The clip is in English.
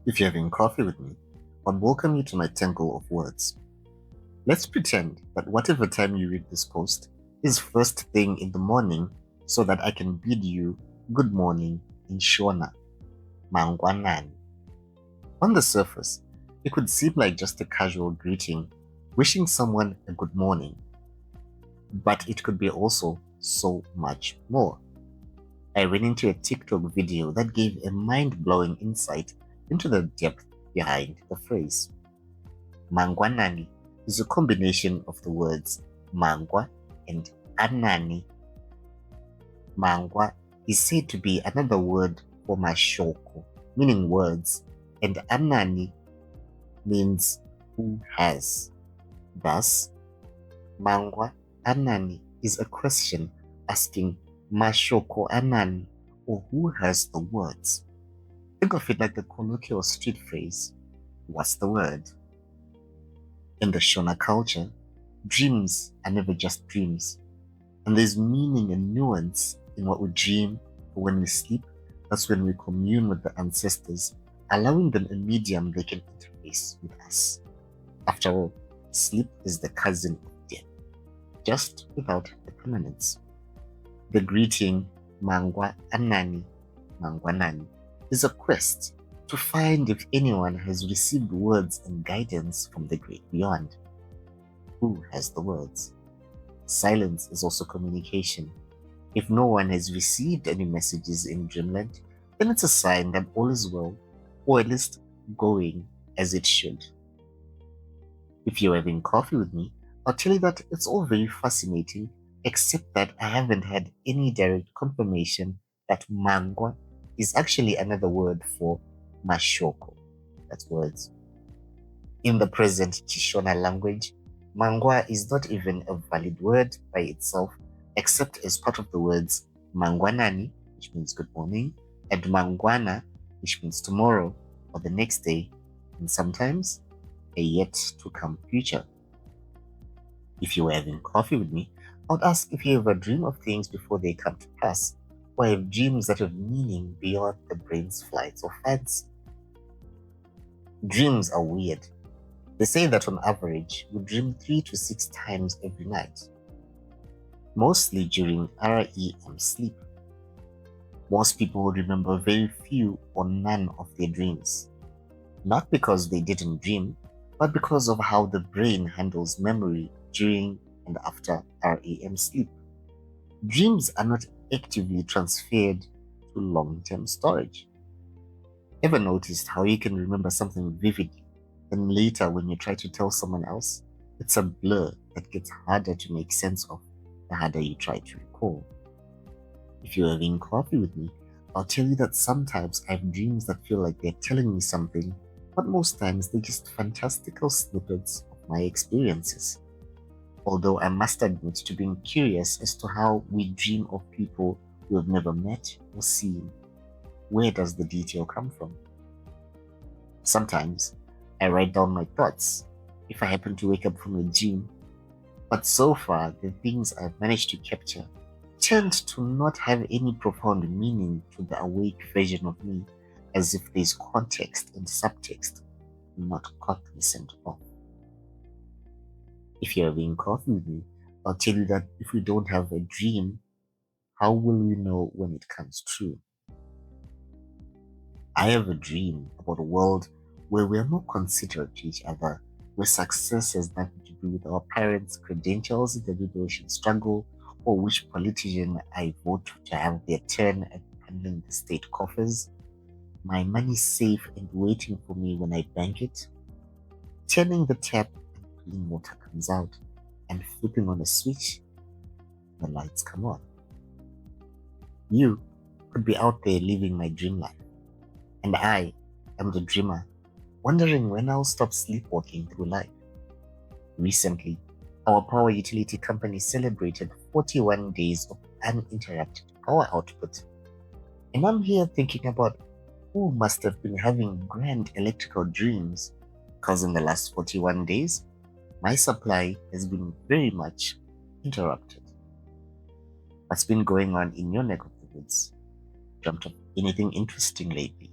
If you're having coffee with me, I'd welcome you to my tangle of words. Let's pretend that whatever time you read this post is first thing in the morning so that I can bid you good morning in Shona, Mangwa Anani. On the surface, it could seem like just a casual greeting, wishing someone a good morning, but it could be also so much more. I ran into a TikTok video that gave a mind-blowing insight into the depth behind the phrase. Mangwa Anani is a combination of the words Mangwa and Anani. Mangwa is said to be another word for mashoko, meaning words, and Anani means who has. Thus, Mangwa Anani is a question asking mashoko Anani, or who has the words. Think of it like the colloquial street phrase, what's the word? In the Shona culture, dreams are never just dreams, and there's meaning and nuance in what we dream. But when we sleep, that's when we commune with the ancestors, allowing them a medium they can interface with us. After all, sleep is the cousin of death, just without the permanence. The greeting Mangwa Anani, Mangwa Anani, is a quest to find if anyone has received words and guidance from the great beyond. Who has the words? Silence is also communication. If no one has received any messages in dreamland, then it's a sign that all is well, or at least going as it should. If you're having coffee with me, I'll tell you that it's all very fascinating, except that I haven't had any direct confirmation that mangwa is actually another word for mashoko. That's words. In the present chiShona language, mangwa is not even a valid word by itself, except as part of the words Mangwa Anani, which means good morning, and mangwana, which means tomorrow or the next day, and sometimes a yet to come future. If you were having coffee with me, I would ask if you ever dream of things before they come to pass, or have dreams that have meaning beyond the brain's flights or fancy. Dreams are weird. They say that on average, we dream 3 to 6 times every night, mostly during REM sleep. Most people remember very few or none of their dreams, not because they didn't dream, but because of how the brain handles memory during and after REM sleep. Dreams are not actively transferred to long-term storage. Ever noticed how you can remember something vividly, and later when you try to tell someone else, it's a blur that gets harder to make sense of the harder you try to recall? If you're having coffee with me, I'll tell you that sometimes I have dreams that feel like they're telling me something, but most times they're just fantastical snippets of my experiences. Although I must admit to being curious as to how we dream of people we have never met or seen. Where does the detail come from? Sometimes I write down my thoughts if I happen to wake up from a dream, but so far the things I've managed to capture tend to not have any profound meaning to the awake version of me, as if there's context and subtext I'm not cognizant of. If you're having coffee with me, I'll tell you that if we don't have a dream, how will we know when it comes true? I have a dream about a world where we are more considerate to each other, where success has nothing to do with our parents' credentials, the people who should struggle, or which politician I vote to have their turn at handling the state coffers. My money safe and waiting for me when I bank it. Turning the tap and clean water comes out, and flipping on a switch, the lights come on. You could be out there living my dream life, and I am the dreamer, wondering when I'll stop sleepwalking through life. Recently, our power utility company celebrated 41 days of uninterrupted power output, and I'm here thinking about who must have been having grand electrical dreams, because in the last 41 days, my supply has been very much interrupted. What's been going on in your neck of the woods? Dreamt of anything interesting lately?